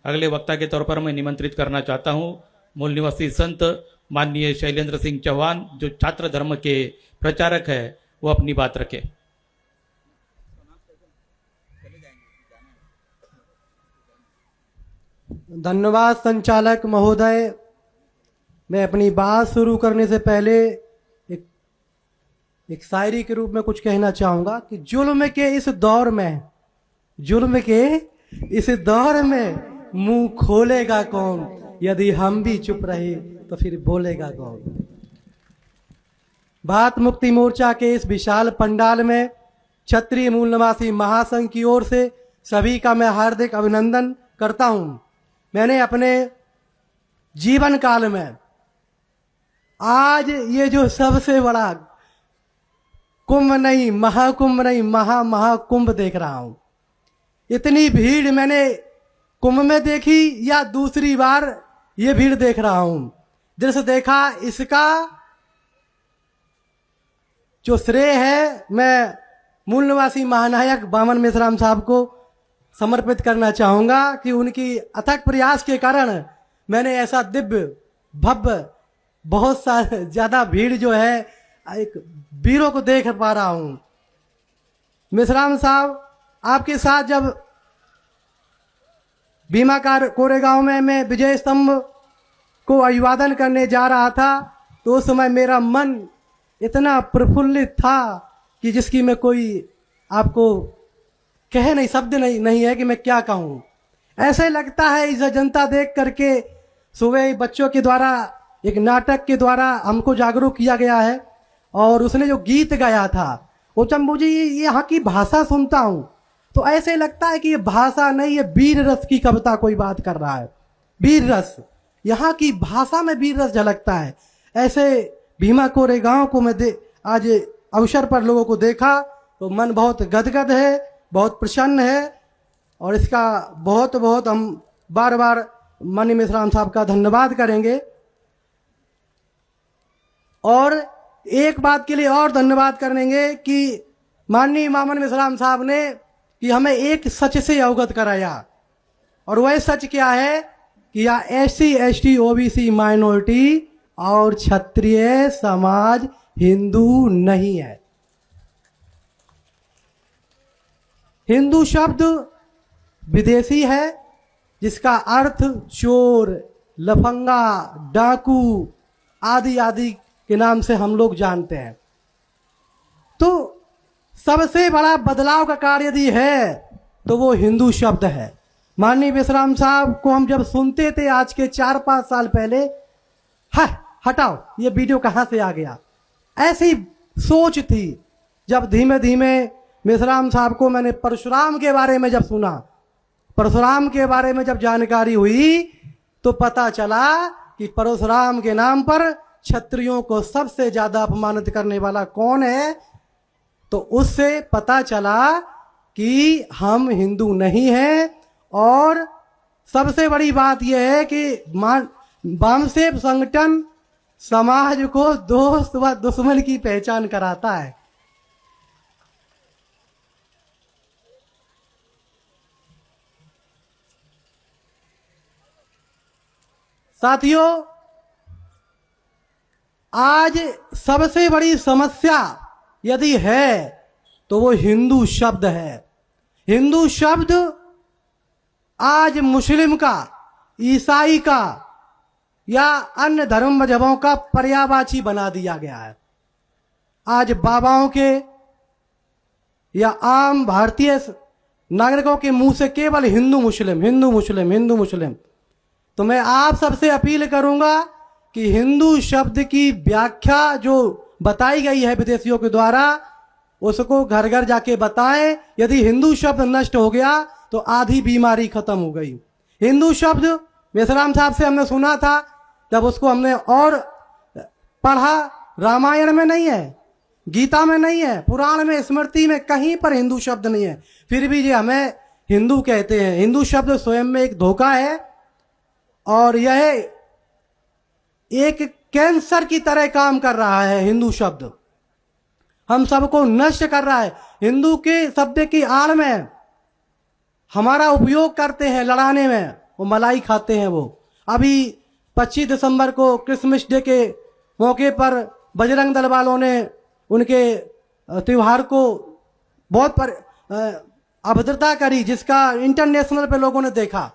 अगले वक्ता के तौर पर मैं निमंत्रित करना चाहता हूं मूल निवासी संत माननीय शैलेंद्र सिंह चौहान, जो छात्र धर्म के प्रचारक है, वो अपनी बात रखे। धन्यवाद संचालक महोदय। मैं अपनी बात शुरू करने से पहले एक शायरी के रूप में कुछ कहना चाहूँगा कि जुल्म के इस दौर में, जुल्म के इस दौर में मुंह खोलेगा कौन, यदि हम भी चुप रहे तो फिर बोलेगा कौन। भारत मुक्ति मोर्चा के इस विशाल पंडाल में क्षत्रिय मूल निवासी महासंघ की ओर से सभी का मैं हार्दिक अभिनंदन करता हूं। मैंने अपने जीवन काल में आज ये जो सबसे बड़ा कुंभ नहीं, महाकुंभ नहीं, महाकुंभ देख रहा हूं। इतनी भीड़ मैंने कुंभ में देखी या दूसरी बार ये भीड़ देख रहा हूं। दृश्य देखा, इसका जो श्रेय है मैं मूल निवासी महानायक बामन मेश्राम साहब को समर्पित करना चाहूंगा कि उनकी अथक प्रयास के कारण मैंने ऐसा दिव्य भव्य बहुत ज्यादा भीड़ जो है एक वीरों को देख पा रहा हूं। मेश्राम साहब, आपके साथ जब भीमा कोरेगांव में मैं विजय स्तंभ को अभिवादन करने जा रहा था तो उस समय मेरा मन इतना प्रफुल्लित था कि जिसकी मैं कोई आपको कह नहीं, शब्द नहीं है कि मैं क्या कहूं। ऐसे लगता है इस जनता देख करके सुबह बच्चों के द्वारा एक नाटक के द्वारा हमको जागरूक किया गया है और उसने जो गीत गाया था वो जब मुझे यहाँ की भाषा सुनता हूँ तो ऐसे लगता है कि ये भाषा नहीं, ये वीर रस की कविता कोई बात कर रहा है। वीर रस, यहाँ की भाषा में वीर रस झलकता है। ऐसे भीमा कोरेगांव को मैं आज अवसर पर लोगों को देखा तो मन बहुत गदगद है, बहुत प्रसन्न है और इसका बहुत बहुत हम बार बार माननीय मेश्राम साहब का धन्यवाद करेंगे। और एक बात के लिए और धन्यवाद करेंगे कि माननीय बामन मेश्राम साहब ने कि हमें एक सच से अवगत कराया और वह सच क्या है कि या SC ST OBC माइनॉरिटी और क्षत्रिय समाज हिंदू नहीं है। हिंदू शब्द विदेशी है जिसका अर्थ चोर, लफंगा, डाकू आदि आदि के नाम से हम लोग जानते हैं। तो सबसे बड़ा बदलाव का कार्य यदि है तो वो हिंदू शब्द है। माननीय मेश्राम साहब को हम जब सुनते थे आज के 4-5 साल पहले, हटाओ ये वीडियो कहां से आ गया, ऐसी सोच थी। जब धीमे धीमे मेश्राम साहब को मैंने परशुराम के बारे में जब सुना, परशुराम के बारे में जब जानकारी हुई तो पता चला कि परशुराम के नाम पर क्षत्रियों को सबसे ज्यादा अपमानित करने वाला कौन है। तो उससे पता चला कि हम हिंदू नहीं हैं। और सबसे बड़ी बात यह है कि वामसेव संगठन समाज को दोस्त व दुश्मन की पहचान कराता है। साथियों, आज सबसे बड़ी समस्या यदि है तो वो हिंदू शब्द है। हिंदू शब्द आज मुस्लिम का, ईसाई का या अन्य धर्म मजहबों का पर्यायवाची बना दिया गया है। आज बाबाओं के या आम भारतीय नागरिकों के मुंह से केवल हिंदू मुस्लिम, हिंदू मुस्लिम, हिंदू मुस्लिम। तो मैं आप सबसे अपील करूंगा कि हिंदू शब्द की व्याख्या जो बताई गई है विदेशियों के द्वारा उसको घर घर जाके बताएं। यदि हिंदू शब्द नष्ट हो गया तो आधी बीमारी खत्म हो गई। हिंदू शब्द मेश्राम साहब से हमने सुना था, जब उसको हमने और पढ़ा, रामायण में नहीं है, गीता में नहीं है, पुराण में, स्मृति में कहीं पर हिंदू शब्द नहीं है। फिर भी ये हमें हिंदू कहते हैं। हिंदू शब्द स्वयं में एक धोखा है और यह एक कैंसर की तरह काम कर रहा है। हिंदू शब्द हम सबको नष्ट कर रहा है। हिंदू के शब्द की आड़ में हमारा उपयोग करते हैं लड़ाने में, वो मलाई खाते हैं। वो अभी 25 दिसंबर को क्रिसमस डे के मौके पर बजरंग दल वालों ने उनके त्योहार को बहुत अभद्रता करी, जिसका इंटरनेशनल पे लोगों ने देखा,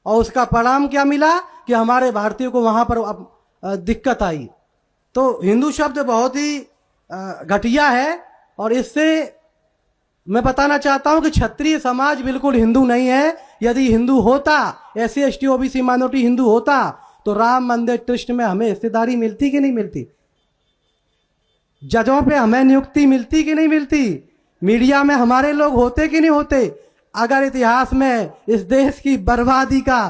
और उसका परिणाम क्या मिला कि हमारे भारतीयों को वहां पर दिक्कत आई। तो हिंदू शब्द बहुत ही घटिया है, और इससे मैं बताना चाहता हूं कि क्षत्रिय समाज बिल्कुल हिंदू नहीं है। यदि हिंदू होता, SC ST OBC minority Hindu होता, तो राम मंदिर ट्रस्ट में हमें हिस्सेदारी मिलती कि नहीं मिलती? जजों पे हमें नियुक्ति मिलती कि नहीं मिलती? मीडिया में हमारे लोग होते कि नहीं होते? अगर इतिहास में इस देश की बर्बादी का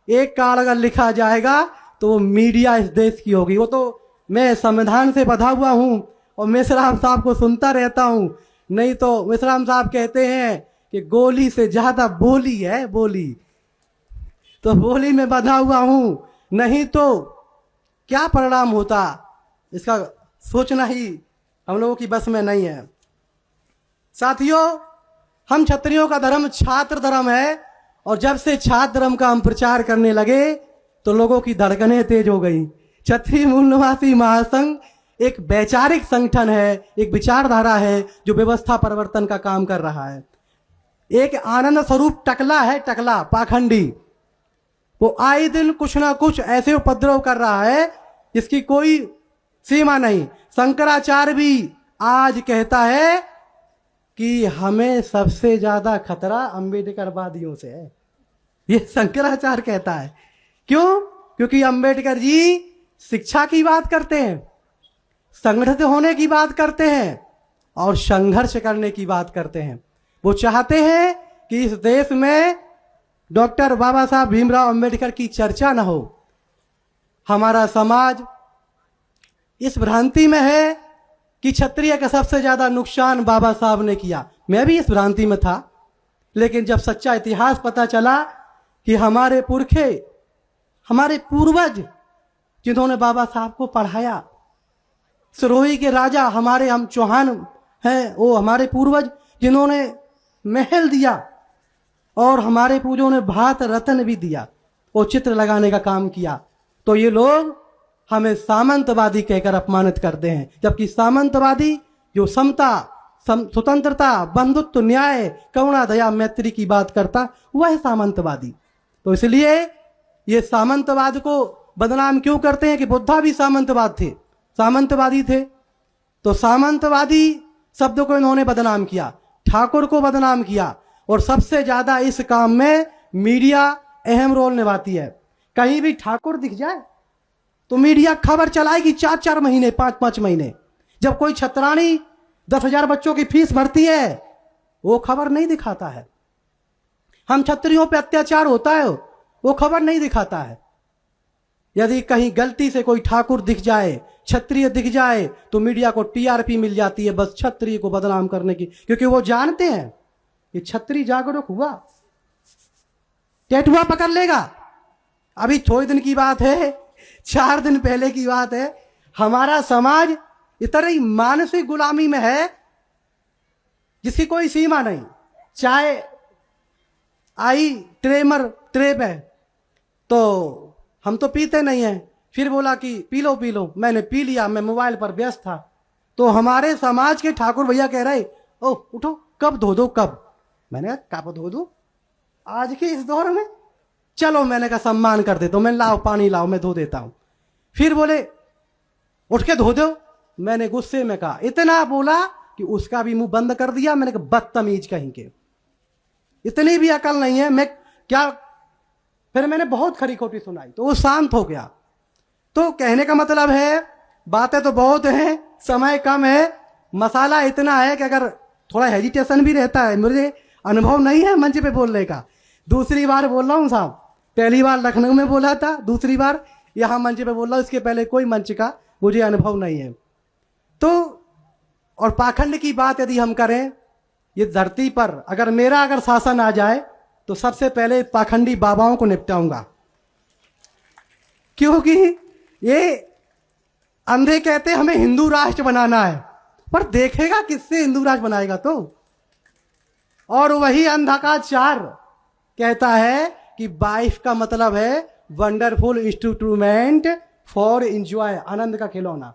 एक कारण अगर लिखा जाएगा तो वो मीडिया इस देश की होगी। वो तो मैं संविधान से बंधा हुआ हूं और मेश्राम साहब को सुनता रहता हूं, नहीं तो मेश्राम साहब कहते हैं कि गोली से ज्यादा बोली है बोली, तो बोली में बंधा हुआ हूं, नहीं तो क्या परिणाम होता इसका सोचना ही हम लोगों की बस में नहीं है। साथियों, हम क्षत्रियों का धर्म छात्र धर्म है, और जब से छात्र धर्म का हम प्रचार करने लगे तो लोगों की धड़कनें तेज हो गई। क्षत्रिय मूल निवासी महासंघ एक वैचारिक संगठन है, एक विचारधारा है जो व्यवस्था परिवर्तन का काम कर रहा है। एक आनंद स्वरूप टकला है, टकला पाखंडी, वो आए दिन कुछ ना कुछ ऐसे उपद्रव कर रहा है जिसकी कोई सीमा नहीं। शंकराचार्य भी आज कहता है कि हमें सबसे ज्यादा खतरा अंबेडकरवादियों से है। ये शंकराचार्य कहता है। क्यों? क्योंकि अंबेडकर जी शिक्षा की बात करते हैं, संगठित होने की बात करते हैं, और संघर्ष करने की बात करते हैं। वो चाहते हैं कि इस देश में डॉक्टर बाबा साहब भीमराव अंबेडकर की चर्चा न हो। हमारा समाज इस भ्रांति में है कि क्षत्रिय का सबसे ज्यादा नुकसान बाबा साहब ने किया। मैं भी इस भ्रांति में था, लेकिन जब सच्चा इतिहास पता चला कि हमारे पुरखे, हमारे पूर्वज जिन्होंने बाबा साहब को पढ़ाया, सिरोही के राजा हमारे, हम चौहान हैं, वो हमारे पूर्वज जिन्होंने महल दिया, और हमारे पूर्वजों ने भारत रत्न भी दिया, वो चित्र लगाने का काम किया, तो ये लोग हमें सामंतवादी कहकर अपमानित करते हैं। जबकि सामंतवादी जो समता, स्वतंत्रता, बंधुत्व, न्याय, करुणा, दया, मैत्री की बात करता, वह है सामंतवादी। तो इसलिए ये सामंतवाद को बदनाम क्यों करते हैं कि बुद्धा भी सामंतवादी थे। तो सामंतवादी शब्द को इन्होंने बदनाम किया, ठाकुर को बदनाम किया, और सबसे ज्यादा इस काम में मीडिया अहम रोल निभाती है। कहीं भी ठाकुर दिख जाए तो मीडिया खबर चलाएगी 4-4 महीने, 5-5 महीने। जब कोई छत्राणी 10,000 बच्चों की फीस भरती है, वो खबर नहीं दिखाता है। हम क्षत्रियों पे अत्याचार होता है, वो खबर नहीं दिखाता है। यदि कहीं गलती से कोई ठाकुर दिख जाए, क्षत्रिय दिख जाए, तो मीडिया को TRP मिल जाती है, बस क्षत्रिय को बदनाम करने की, क्योंकि वो जानते हैं कि क्षत्रिय जागरूक हुआ, टेटुआ पकड़ लेगा। अभी थोड़े दिन की बात है, 4 दिन पहले की बात है, हमारा समाज इतना ही मानसिक गुलामी में है जिसकी कोई सीमा नहीं। चाय आई ट्रे पे, तो हम तो पीते नहीं हैं, फिर बोला कि पी लो, मैंने पी लिया, मैं मोबाइल पर व्यस्त था। तो हमारे समाज के ठाकुर भैया कह रहे, ओ उठो, कब धो दो, कब? मैंने कहा कब धो दूं आज के इस दौर में? चलो, मैंने कहा सम्मान कर देता हूं, मैं लाओ पानी लाओ, मैं धो देता हूं। फिर बोले उठ के धो दो, मैंने गुस्से में कहा, इतना बोला कि उसका भी मुंह बंद कर दिया। मैंने कहा बदतमीज कहीं के, इतनी भी अकल नहीं है, मैं क्या। फिर मैंने बहुत खरी खोटी सुनाई तो वो शांत हो गया। तो कहने का मतलब है, बातें तो बहुत हैं, समय कम है, मसाला इतना है कि अगर थोड़ा हेजिटेशन भी रहता है, मुझे अनुभव नहीं है मंच पे बोलने का, दूसरी बार बोल रहा हूं साहब। पहली बार लखनऊ में बोला था, दूसरी बार यहां मंच पे बोल रहा हूं, इसके पहले कोई मंच का मुझे अनुभव नहीं है। तो और पाखंड की बात यदि हम करें, ये धरती पर अगर शासन आ जाए तो सबसे पहले पाखंडी बाबाओं को निपटाऊंगा, क्योंकि ये अंधे कहते हमें हिंदू राष्ट्र बनाना है, पर देखेगा किससे हिंदू राष्ट्र बनाएगा तो। और वही अंधा का चार कहता है कि वाइफ का मतलब है वंडरफुल इंस्ट्रूमेंट फॉर एंजॉय, आनंद का खिलौना।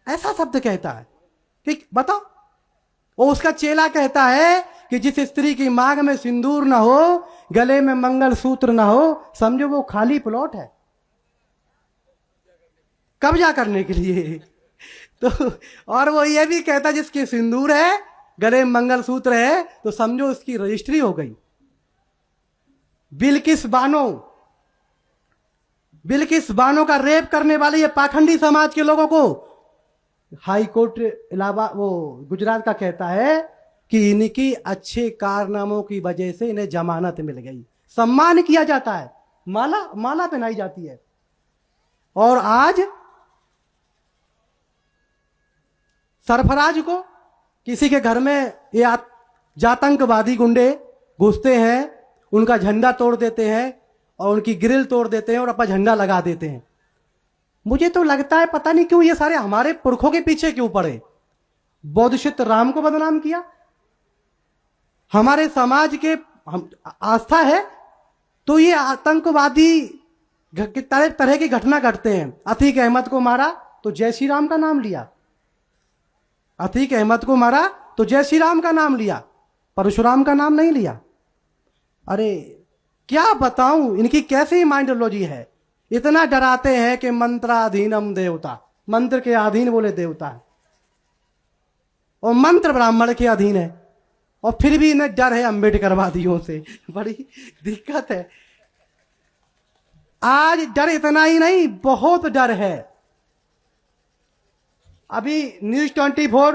ऐसा शब्द कहता है कि बताओ। वो उसका चेला कहता है कि जिस स्त्री की मांग में सिंदूर ना हो, गले में मंगलसूत्र ना हो, समझो वो खाली प्लॉट है कब्जा करने के लिए। तो और वो ये भी कहता जिसके सिंदूर है, गले में मंगलसूत्र है, तो समझो उसकी रजिस्ट्री हो गई। बिल्किस बानो का रेप करने वाले ये पाखंडी समाज के लोगों को हाई कोर्ट इलाहाबाद वो गुजरात का कहता है कि इनकी अच्छे कारनामों की वजह से इन्हें जमानत मिल गई, सम्मान किया जाता है, माला पहनाई जाती है। और आज सरफराज को किसी के घर में ये जातंकवादी गुंडे घुसते हैं, उनका झंडा तोड़ देते हैं और उनकी ग्रिल तोड़ देते हैं और अपना झंडा लगा देते हैं। मुझे तो लगता है पता नहीं क्यों ये सारे हमारे पुरखों के पीछे क्यों पड़े। बोधिसत्व राम को बदनाम किया, हमारे समाज के आस्था है, तो ये आतंकवादी तरह की घटना घटते हैं। अतीक अहमद को मारा तो जय श्री राम का नाम लिया, अतीक अहमद को मारा तो जय श्री राम का नाम लिया, परशुराम का नाम नहीं लिया। अरे क्या बताऊं इनकी कैसी माइंडोलॉजी है। इतना डराते हैं कि मंत्राधीनम देवता, मंत्र के अधीन बोले देवता है, और मंत्र ब्राह्मण के अधीन है, और फिर भी इन्हें डर है अम्बेडकरवादियों से। बड़ी दिक्कत है। आज डर इतना ही नहीं, बहुत डर है। अभी न्यूज 24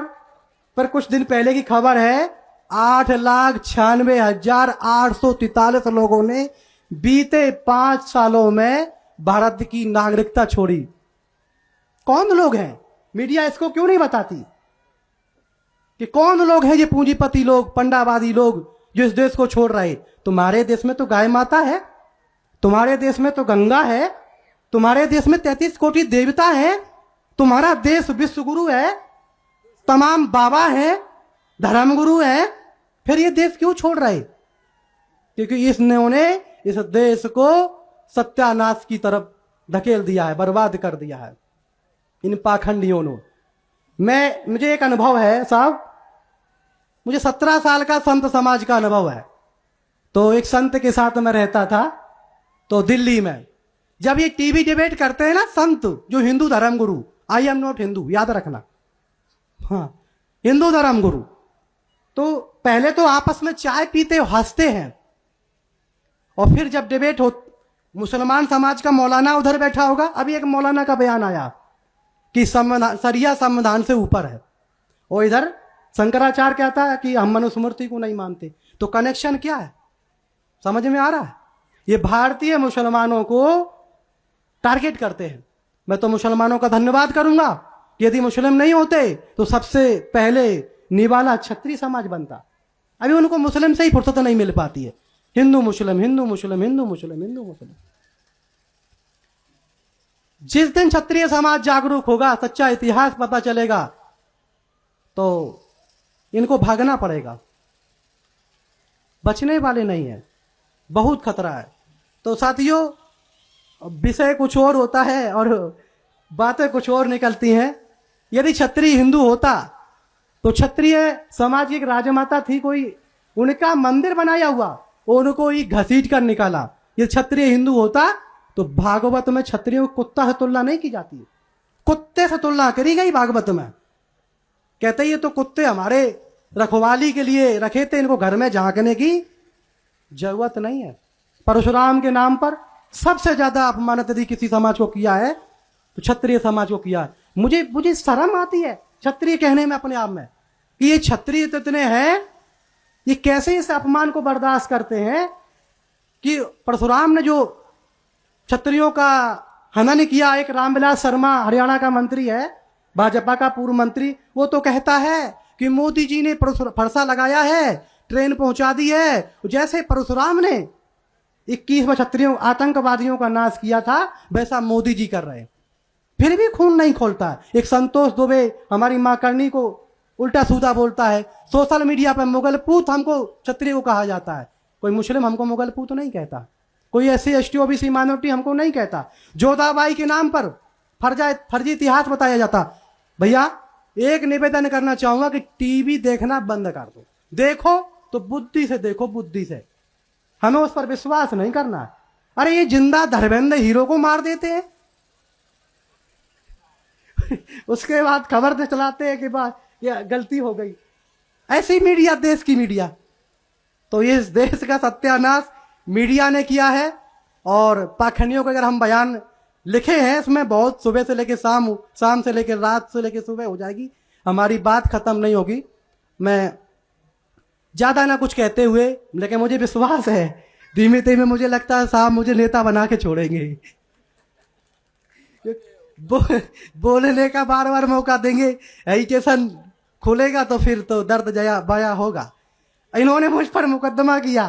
पर कुछ दिन पहले की खबर है, 8,96,843 लोगों ने बीते 5 सालों में भारत की नागरिकता छोड़ी। कौन लोग हैं? मीडिया इसको क्यों नहीं बताती कि कौन लोग हैं ये पूंजीपति लोग, पंडावादी लोग जो इस देश को छोड़ रहे। तुम्हारे देश में तो गाय माता है, तुम्हारे देश में तो गंगा है, तुम्हारे देश में 33 कोटि देवता है, तुम्हारा देश विश्व गुरु है, तमाम बाबा हैं, धर्मगुरु हैं, फिर ये देश क्यों छोड़ रहे? क्योंकि इन्होंने इस देश को सत्यानाश की तरफ धकेल दिया है, बर्बाद कर दिया है इन पाखंडियों ने। मुझे एक अनुभव है साहब, मुझे 17 साल का संत समाज का अनुभव है। तो एक संत के साथ मैं रहता था, तो दिल्ली में जब ये टीवी डिबेट करते हैं ना संत, जो हिंदू धर्म गुरु, आई एम नॉट हिंदू, याद रखना, हाँ हिंदू धर्म गुरु, तो पहले तो आपस में चाय पीते हंसते हैं, और फिर जब डिबेट हो, मुसलमान समाज का मौलाना उधर बैठा होगा। अभी एक मौलाना का बयान आया कि सरिया संविधान से ऊपर है, और इधर शंकराचार्य कहता है कि हम मनुस्मृति को नहीं मानते। तो कनेक्शन क्या है, समझ में आ रहा है? ये भारतीय मुसलमानों को टारगेट करते हैं। मैं तो मुसलमानों का धन्यवाद करूंगा कि यदि मुस्लिम नहीं होते तो सबसे पहले निवाला क्षत्रिय समाज बनता। अभी उनको मुस्लिम से ही फुर्सत नहीं मिल पाती है, हिंदू मुस्लिम, हिंदू मुस्लिम, हिंदू मुस्लिम, हिंदू मुस्लिम। जिस दिन क्षत्रिय समाज जागरूक होगा, सच्चा इतिहास पता चलेगा, तो इनको भागना पड़ेगा, बचने वाले नहीं है, बहुत खतरा है। तो साथियों, विषय कुछ और होता है और बातें कुछ और निकलती हैं। यदि क्षत्रिय हिंदू होता तो क्षत्रिय समाज की एक राजमाता थी कोई, उनका मंदिर बनाया हुआ, उनको ही घसीट कर निकाला। ये क्षत्रिय हिंदू होता तो भागवत में क्षत्रियों को कुत्ता से तुलना नहीं की जाती, कुत्ते से तुलना करी गई भागवत में। कहते ये तो कुत्ते हमारे रखवाली के लिए रखे थे, इनको घर में झांकने की जरूरत नहीं है। परशुराम के नाम पर सबसे ज्यादा अपमानित यदि किसी समाज को किया है तो क्षत्रिय समाज को किया है। मुझे शर्म आती है क्षत्रिय कहने में अपने आप में, कि ये क्षत्रिय तो इतने हैं, ये कैसे इस अपमान को बर्दाश्त करते हैं कि परशुराम ने जो क्षत्रियों का हनन किया। एक रामविलास शर्मा हरियाणा का मंत्री है, भाजपा का पूर्व मंत्री, वो तो कहता है कि मोदी जी ने फरसा लगाया है, ट्रेन पहुंचा दी है। जैसे परशुराम ने 21 क्षत्रियों आतंकवादियों का नाश किया था, वैसा मोदी जी कर रहे हैं, फिर भी खून नहीं खोलता। एक संतोष दुबे हमारी मां करनी को उल्टा सूदा बोलता है, सोशल मीडिया पर मुगल पूत हमको क्षत्रिय को कहा जाता है। कोई मुस्लिम हमको मुगलपूत नहीं कहता, कोई SC ST OBC माइनॉरिटी हमको नहीं कहता। जोधाबाई के नाम पर फर्जी इतिहास बताया जाता। भैया एक निवेदन करना चाहूंगा कि टीवी देखना बंद कर दो, देखो तो बुद्धि से देखो, बुद्धि से, हमें उस पर विश्वास नहीं करना। अरे ये जिंदा धर्मेंद्र हीरो को मार देते हैं उसके बाद खबर से चलाते हैं कि ये गलती हो गई। ऐसी मीडिया, देश की मीडिया, तो इस देश का सत्यानाश मीडिया ने किया है। और पाखंडियों के अगर हम बयान लिखे हैं इसमें बहुत, सुबह से लेकर शाम, शाम से लेकर रात से लेकर सुबह हो जाएगी, हमारी बात खत्म नहीं होगी। मैं ज्यादा ना कुछ कहते हुए, लेकिन मुझे विश्वास है धीमे धीमे मुझे लगता है साहब मुझे नेता बना के छोड़ेंगे। बोलने का बार बार मौका देंगे, एजुकेशन खुलेगा तो फिर तो दर्द जया बया होगा। इन्होंने मुझ पर मुकदमा किया,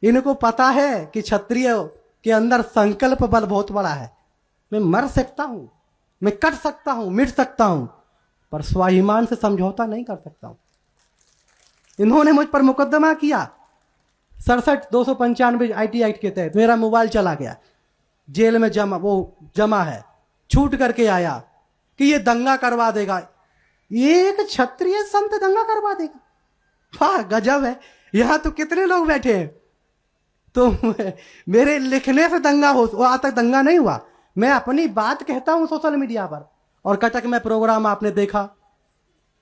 इनको पता है कि क्षत्रिय के अंदर संकल्प बल बहुत बड़ा है। मैं मर सकता हूं, मैं कट सकता हूं, मिट सकता हूं, पर स्वाभिमान से समझौता नहीं कर सकता हूं। इन्होंने मुझ पर मुकदमा किया 67-295 IT एक्ट के तहत। मेरा मोबाइल चला गया, जेल में जमा है, छूट करके आया कि ये दंगा करवा देगा। एक क्षत्रिय संत दंगा करवा देगा, वाह गजब है। यहां तो कितने लोग बैठे हैं, तो मेरे लिखने से दंगा हो, आज तक दंगा नहीं हुआ। मैं अपनी बात कहता हूं सोशल मीडिया पर। और कटक में प्रोग्राम आपने देखा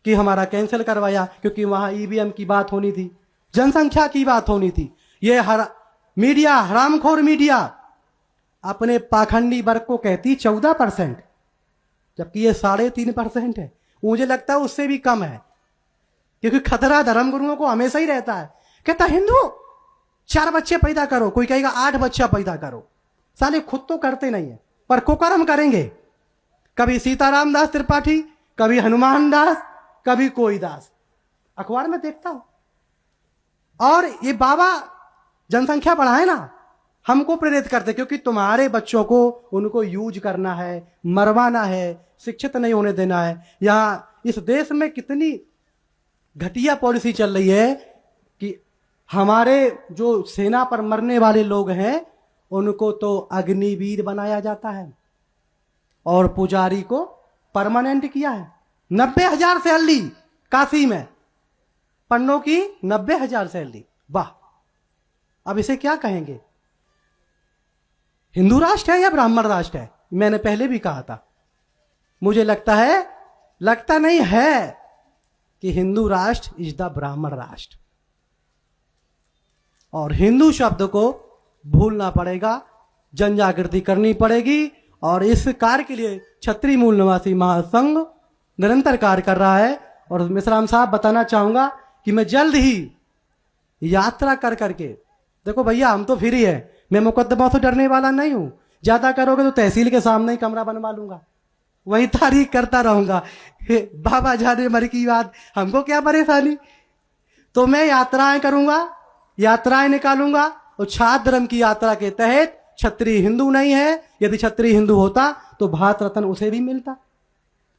कि हमारा कैंसिल करवाया, क्योंकि वहां EVM की बात होनी थी, जनसंख्या की बात होनी थी। ये मीडिया, हरामखोर मीडिया अपने पाखंडी वर्ग को कहती 14%, जबकि ये 3.5% है। मुझे लगता है उससे भी कम है, क्योंकि खतरा धर्मगुरुओं को हमेशा ही रहता है। कहता हिंदू 4 बच्चे पैदा करो, कोई कहेगा 8 बच्चा पैदा करो। साले खुद तो करते नहीं है, पर कुकर्म करेंगे। कभी सीताराम दास त्रिपाठी, कभी हनुमान दास, कभी कोई दास, अखबार में देखता हूं। और ये बाबा जनसंख्या बढ़ाए ना, हमको प्रेरित करते, क्योंकि तुम्हारे बच्चों को उनको यूज करना है, मरवाना है, शिक्षित नहीं होने देना है। यहां इस देश में कितनी घटिया पॉलिसी चल रही है कि हमारे जो सेना पर मरने वाले लोग हैं उनको तो अग्निवीर बनाया जाता है और पुजारी को परमानेंट किया है। 90,000 सैलरी काशी में, पन्नों की 90,000 सैलरी, वाह। अब इसे क्या कहेंगे, हिंदू राष्ट्र है या ब्राह्मण राष्ट्र है? मैंने पहले भी कहा था, मुझे लगता है, लगता नहीं है कि हिंदू राष्ट्र इज द ब्राह्मण राष्ट्र। और हिंदू शब्द को भूलना पड़ेगा, जन जागृति करनी पड़ेगी। और इस कार्य के लिए क्षत्रिय मूल निवासी महासंघ निरंतर कार्य कर रहा है। और मिश्राम साहब बताना चाहूंगा कि मैं जल्द ही यात्रा कर करके, देखो भैया हम तो फ्री है, मैं मुकदमा से डरने वाला नहीं हूं। ज्यादा करोगे तो तहसील के सामने ही कमरा बनवा लूंगा, वही तारीख करता रहूंगा। बाबा जाने मर की बात, हमको क्या परेशानी। तो मैं यात्राएं करूंगा, यात्राएं निकालूंगा। और छात्र धर्म की यात्रा के तहत क्षत्रिय हिंदू नहीं है। यदि क्षत्रिय हिंदू होता तो भारत रत्न उसे भी मिलता,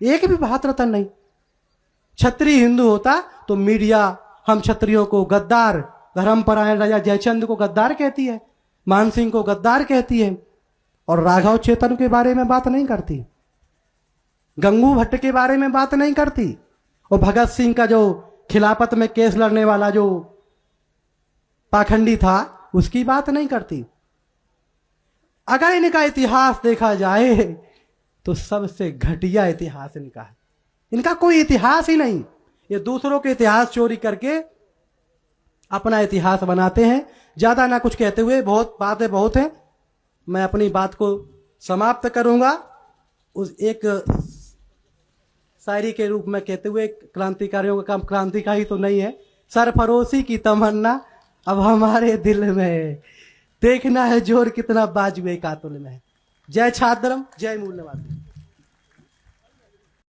एक भी भारत रत्न नहीं। क्षत्रिय हिंदू होता तो मीडिया हम क्षत्रियों को गद्दार, धर्मपरायण राजा जयचंद को गद्दार कहती है, मान सिंह को गद्दार कहती है, और राघव चेतन के बारे में बात नहीं करती, गंगू भट्ट के बारे में बात नहीं करती, और भगत सिंह का जो खिलाफत में केस लड़ने वाला जो पाखंडी था उसकी बात नहीं करती। अगर इनका इतिहास देखा जाए तो सबसे घटिया इतिहास इनका है। इनका कोई इतिहास ही नहीं, ये दूसरों के इतिहास चोरी करके अपना इतिहास बनाते हैं। ज्यादा ना कुछ कहते हुए, बहुत बातें बहुत हैं, मैं अपनी बात को समाप्त करूंगा उस एक शायरी के रूप में कहते हुए। क्रांतिकारियों का काम क्रांतिकारी तो नहीं है, सरफरोशी की तमन्ना अब हमारे दिल में है, देखना है जोर कितना बाजुए कातुल में है। जय छात्र धर्म, जय मूल निवासी।